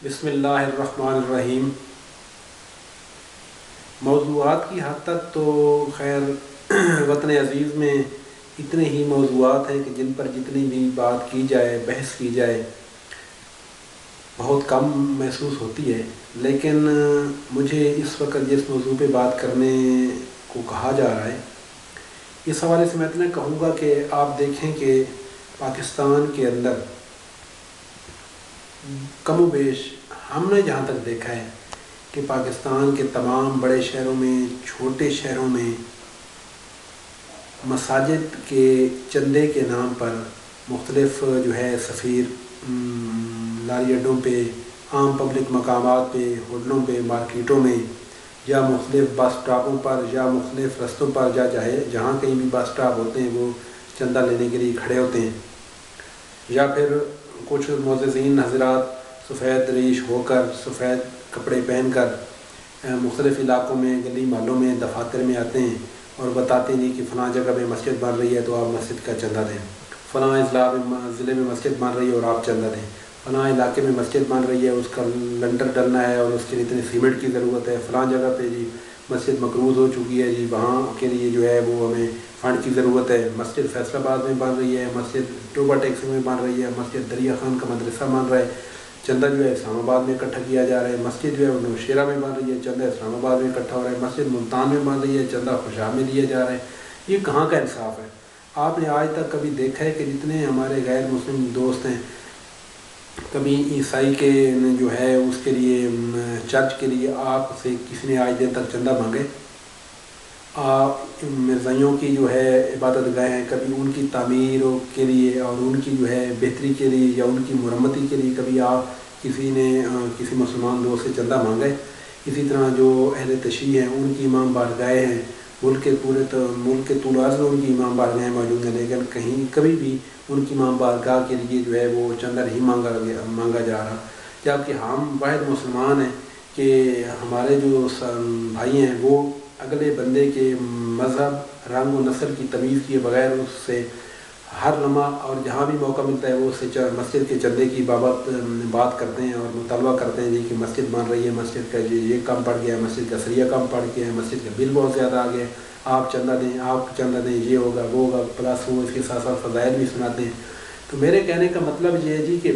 بسم اللہ الرحمن الرحیم۔ موضوعات کی حد تک تو خیر وطن عزیز میں اتنے ہی موضوعات ہیں کہ جن پر جتنی بھی بات کی جائے، بحث کی جائے، بہت کم محسوس ہوتی ہے۔ لیکن مجھے اس وقت جس موضوع پہ بات کرنے کو کہا جا رہا ہے، اس حوالے سے میں اتنا کہوں گا کہ آپ دیکھیں کہ پاکستان کے اندر کم و بیش ہم نے جہاں تک دیکھا ہے کہ پاکستان کے تمام بڑے شہروں میں، چھوٹے شہروں میں مساجد کے چندے کے نام پر مختلف سفیر لاری اڈوں پہ، عام پبلک مقامات پہ، ہوٹلوں پہ، مارکیٹوں میں، یا مختلف بس اسٹاپوں پر، یا مختلف رستوں پر، جہاں کہیں بھی بس اسٹاپ ہوتے ہیں وہ چندہ لینے کے لیے کھڑے ہوتے ہیں، یا پھر کچھ معززین حضرات سفید ریش ہو کر، سفید کپڑے پہن کر مختلف علاقوں میں، گلی محلوں میں، دفاتر میں آتے ہیں اور بتاتے ہیں کہ فلاں جگہ پہ مسجد بن رہی ہے تو آپ مسجد کا چندہ دیں، فلاں ضلع میں مسجد بن رہی ہے اور آپ چندہ دیں، فلاں علاقے میں مسجد بن رہی ہے، اس کا لنٹر ڈلنا ہے اور اس کے لیے اتنے سیمنٹ کی ضرورت ہے، فلاں جگہ پہ جی مسجد مقروض ہو چکی ہے، جی وہاں کے لیے وہ ہمیں فنڈ کی ضرورت ہے، مسجد فیصل آباد میں بن رہی ہے، مسجد ٹوبا ٹیکسی میں بن رہی ہے، مسجد دریا خان کا مدرسہ بن رہا ہے، چندہ اسلام آباد میں اکٹھا کیا جا رہا ہے، مسجد نوشیرہ میں بن رہی ہے، چندہ اسلام آباد میں اکٹھا ہو رہا ہے، مسجد ملتان میں بن رہی ہے، چندہ خوشاب میں دیا جا رہا ہے۔ یہ کہاں کا انصاف ہے؟ آپ نے آج تک کبھی دیکھا ہے کہ جتنے ہمارے غیر مسلم دوست ہیں، کبھی عیسائی کے اس کے لیے چرچ کے لیے آپ سے کسی نے آج دن تک چندہ مانگے؟ آپ مرزائیوں کی عبادت گاہیں ہیں، کبھی ان کی تعمیر کے لیے اور ان کی بہتری کے لیے یا ان کی مرمتی کے لیے کبھی آپ کسی مسلمان دوست سے چندہ مانگے؟ اسی طرح جو اہل تشیع ہیں، ان کی امام بارگاہیں ہیں، ملک کے طول و عرض میں ان کی امام بارگاہیں موجود ہیں، لیکن کبھی بھی ان کی امام بارگاہ کے لیے وہ چندہ نہیں مانگا جا رہا، جبکہ ہم واحد مسلمان ہیں کہ ہمارے جو بھائی ہیں وہ اگلے بندے کے مذہب، رنگ و نسل کی تمیز کیے بغیر اس سے ہر لمحہ اور جہاں بھی موقع ملتا ہے وہ اس سے مسجد کے چندے کی بات کرتے ہیں اور مطالبہ کرتے ہیں کہ مسجد بن رہی ہے، مسجد کا یہ کم پڑ گیا ہے، مسجد کا سریہ کم پڑ گیا ہے، مسجد کا بل بہت زیادہ آ گیا ہے، آپ چندہ دیں، یہ ہوگا وہ ہوگا، پلس وہ اس کے ساتھ ساتھ فضائل بھی سناتے ہیں۔ تو میرے کہنے کا مطلب یہ ہے کہ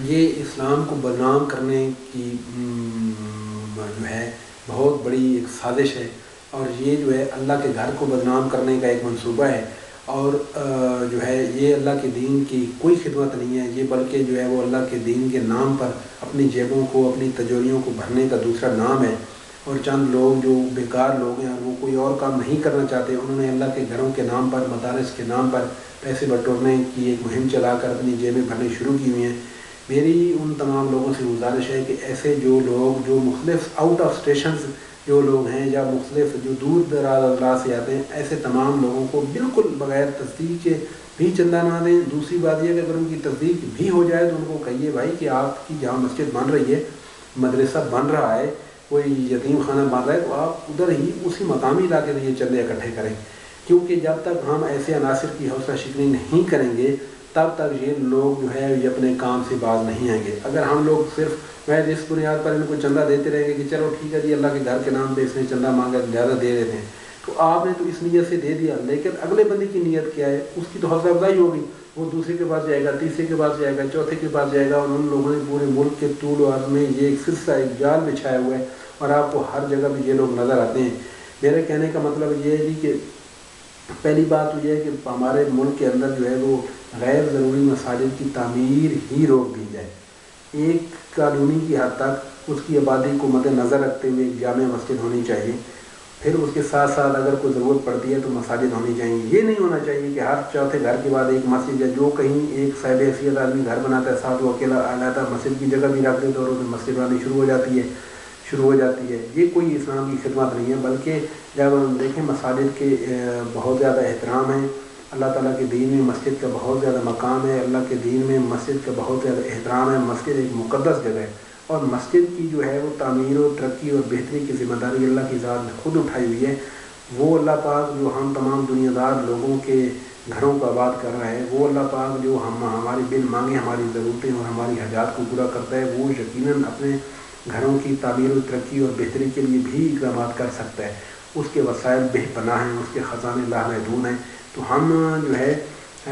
یہ اسلام کو بدنام کرنے کی بہت بڑی ایک سازش ہے، اور یہ اللہ کے گھر کو بدنام کرنے کا ایک منصوبہ ہے، اور یہ اللہ کے دین کی کوئی خدمت نہیں ہے، یہ بلکہ وہ اللہ کے دین کے نام پر اپنی جیبوں کو، اپنی تجوریوں کو بھرنے کا دوسرا نام ہے، اور چند لوگ جو بیکار لوگ ہیں اور وہ کوئی اور کام نہیں کرنا چاہتے، انہوں نے اللہ کے گھروں کے نام پر، مدارس کے نام پر پیسے بٹورنے کی ایک مہم چلا کر اپنی جیبیں بھرنے شروع کی ہوئی ہیں۔ میری ان تمام لوگوں سے گزارش ہے کہ ایسے جو لوگ جو مختلف آؤٹ آف اسٹیشنز جو لوگ ہیں یا مختلف جو دور دراز اضلاع سے آتے ہیں، ایسے تمام لوگوں کو بالکل بغیر تصدیق کے بھی چندہ نہ دیں۔ دوسری بات یہ کہ اگر ان کی تصدیق بھی ہو جائے تو ان کو کہیے بھائی کہ آپ کی جہاں مسجد بن رہی ہے، مدرسہ بن رہا ہے، کوئی یتیم خانہ بن رہا ہے، تو آپ ادھر ہی اسی مقامی علاقے سے یہ چندے اکٹھے کریں، کیونکہ جب تک ہم ایسے عناصر کی حوصلہ شکنی نہیں کریں گے تب تک یہ لوگ یہ اپنے کام سے باز نہیں آئیں گے۔ اگر ہم لوگ صرف اس بنیاد پر ان کو چندہ دیتے رہیں گے کہ چلو ٹھیک ہے جی اللہ کے گھر کے نام پہ اس نے چندہ مانگا زیادہ دے دیتے ہیں، تو آپ نے تو اس نیت سے دے دیا، لیکن اگلے بندے کی نیت کیا ہے؟ اس کی تو حوصلہ افزائی ہوگی، وہ دوسرے کے پاس جائے گا، تیسرے کے پاس جائے گا، چوتھے کے پاس جائے گا، اور ان لوگوں نے پورے ملک کے طول و عرض میں یہ ایک سلسلہ، ایک جال بچھایا ہوا ہے، اور آپ کو ہر جگہ بھی یہ لوگ نظر آتے ہیں۔ میرے کہنے کا مطلب یہ ہے جی کہ پہلی بات تو یہ ہے کہ ہمارے ملک کے اندر وہ غیر ضروری مساجد کی تعمیر ہی روک دی جائے، ایک قانونی کی حد تک اس کی آبادی کو مد نظر رکھتے ہوئے ایک جامع مسجد ہونی چاہیے، پھر اس کے ساتھ ساتھ اگر کوئی ضرورت پڑتی ہے تو مساجد ہونی چاہیے۔ یہ نہیں ہونا چاہیے کہ ہر چوتھے گھر کے بعد ایک مسجد ہے، جو کہیں ایک صاحب حیثیت آدمی گھر بناتا ہے ساتھ وہ اکیلا علیحدہ مسجد کی جگہ بھی رکھ دیتا ہے اور اس میں مسجد بنانی شروع ہو جاتی ہے۔ یہ کوئی اسلام کی خدمت نہیں ہے، بلکہ جب ہم دیکھیں مساجد کے بہت زیادہ احترام ہے، اللہ تعالیٰ کے دین میں مسجد کا بہت زیادہ مقام ہے، اللہ کے دین میں مسجد کا بہت زیادہ احترام ہے، مسجد ایک مقدس جگہ ہے، اور مسجد کی وہ تعمیر و ترقی اور بہتری کی ذمہ داری اللہ کی ذات نے خود اٹھائی ہوئی ہے۔ وہ اللہ پاک جو ہم تمام دنیا دار لوگوں کے گھروں کو آباد کر رہا ہے، وہ اللہ پاک جو ہماری بن مانگے ہماری ضرورتیں اور ہماری حاجات کو پورا کرتا ہے، وہ یقیناً اپنے گھروں کی تعمیر و ترقی اور بہتری کے لیے بھی اقدامات کر سکتا ہے۔ اس کے وسائل بے پناہ ہیں، اس کے خزانے لامحدود ہیں۔ تو ہم جو ہے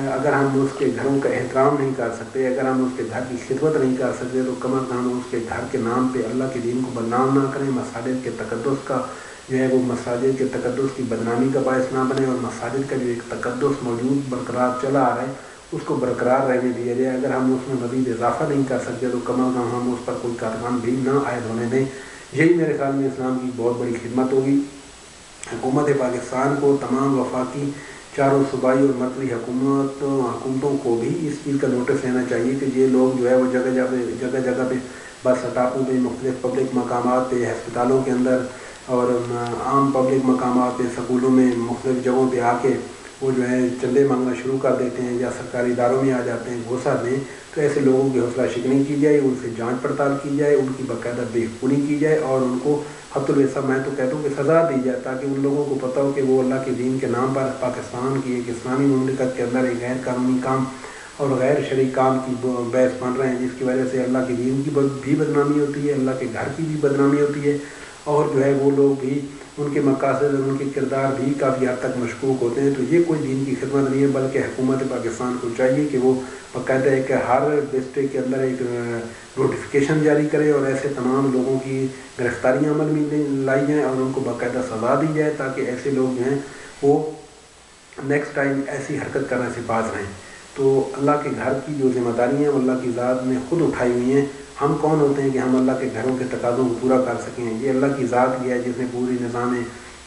اگر ہم اس کے گھروں کا احترام نہیں کر سکتے، اگر ہم اس کے گھر کی خدمت نہیں کر سکتے، تو کم از کم اس کے گھر کے نام پہ اللہ کے دین کو بدنام نہ کریں، مساجد کے تقدس کا جو ہے وہ مساجد کے تقدس کی بدنامی کا باعث نہ بنے، اور مساجد کا جو ایک تقدس موجود برقرار چلا آ رہا ہے اس کو برقرار رہنے دیا جائے۔ اگر ہم اس میں مزید اضافہ نہیں کر سکتے تو کم از کم ہم اس پر کوئی کارروائی بھی نہ عائد ہونے دیں۔ یہی میرے خیال میں اسلام کی بہت بڑی خدمت ہوگی۔ حکومت پاکستان کو، تمام وفاقی چاروں صوبائی اور مرکزی حکومتوں کو بھی اس چیز کا نوٹس لینا چاہیے کہ یہ لوگ جو ہے وہ جگہ جگہ پہ بس اسٹاپوں پہ، مختلف پبلک مقامات پہ، ہسپتالوں کے اندر اور عام پبلک مقامات پہ، سکولوں میں، مختلف جگہوں پہ آ کے وہ جو ہے چندے مانگنا شروع کر دیتے ہیں یا سرکاری اداروں میں آ جاتے ہیں گھوسا دیں۔ تو ایسے لوگوں کی حوصلہ شکنی کی جائے، ان سے جانچ پڑتال کی جائے، ان کی باقاعدہ بے حقوقی کی جائے اور ان کو حد الوسع میں تو کہتا ہوں کہ سزا دی جائے، تاکہ ان لوگوں کو پتہ ہو کہ وہ اللہ کے دین کے نام پر پاکستان کی ایک اسلامی مملکت کے اندر ایک غیر قانونی کام اور غیر شرعی کام کی باعث بن رہے ہیں، جس کی وجہ سے اللہ کے دین کی بھی بدنامی ہوتی ہے، اللہ کے گھر کی بھی بدنامی ہوتی ہے، اور جو ہے وہ لوگ بھی ان کے مقاصد اور ان کے کردار بھی کافی حد تک مشکوک ہوتے ہیں۔ تو یہ کوئی دین کی خدمت نہیں ہے، بلکہ حکومت پاکستان کو چاہیے کہ وہ باقاعدہ ایک ہر ڈسٹرکٹ کے اندر ایک نوٹیفیکیشن جاری کرے اور ایسے تمام لوگوں کی گرفتاریاں عمل میں لائی جائیں اور ان کو باقاعدہ سزا دی جائے، تاکہ ایسے لوگ جو ہیں وہ نیکسٹ ٹائم ایسی حرکت کرنے سے باز رہیں۔ تو اللہ کے گھر کی جو ذمہ داریاں ہیں اللہ کی ذات نے خود اٹھائی ہوئی ہیں۔ ہم کون ہوتے ہیں کہ ہم اللہ کے گھروں کے تقاضوں کو پورا کر سکیں؟ یہ اللہ کی ذات ہی ہے جس نے پوری نظام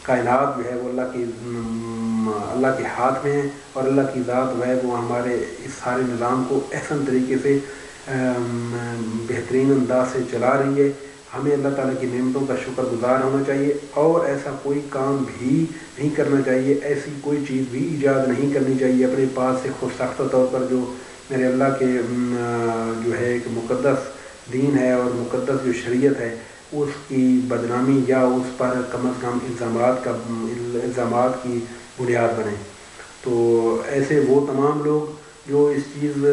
کائنات جو ہے وہ اللہ کے ہاتھ میں ہے، اور اللہ کی ذات جو ہے وہ ہمارے اس سارے نظام کو احسن طریقے سے بہترین انداز سے چلا رہی ہے۔ ہمیں اللہ تعالیٰ کی نعمتوں کا شکر گزار ہونا چاہیے، اور ایسا کوئی کام بھی نہیں کرنا چاہیے، ایسی کوئی چیز بھی ایجاد نہیں کرنی چاہیے اپنے پاس سے خود ساختہ طور پر جو میرے اللہ کے جو ہے ایک مقدس دین ہے اور مقدس جو شریعت ہے اس کی بدنامی یا اس پر کم از کم الزامات کی بنیاد بنے۔ تو ایسے وہ تمام لوگ جو اس چیز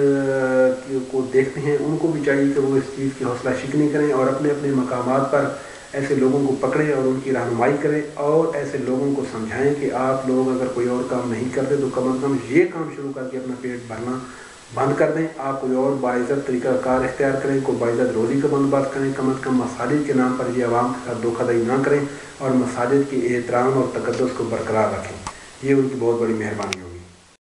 کو دیکھتے ہیں ان کو بھی چاہیے کہ وہ اس چیز کی حوصلہ شکنی کریں اور اپنے اپنے مقامات پر ایسے لوگوں کو پکڑیں اور ان کی رہنمائی کریں، اور ایسے لوگوں کو سمجھائیں کہ آپ لوگ اگر کوئی اور کام نہیں کرتے تو کم از کم یہ کام شروع کر کے اپنا پیٹ بھرنا بند کر دیں، آپ کوئی اور باعزت طریقہ کار اختیار کریں، کوئی باعزت روزی کا بندوبست کریں، کم از کم مساجد کے نام پر یہ عوام کے ساتھ دھوکہ دہی نہ کریں اور مساجد کے احترام اور تقدس کو برقرار رکھیں۔ یہ ان کی بہت بڑی مہربانی ہوگی۔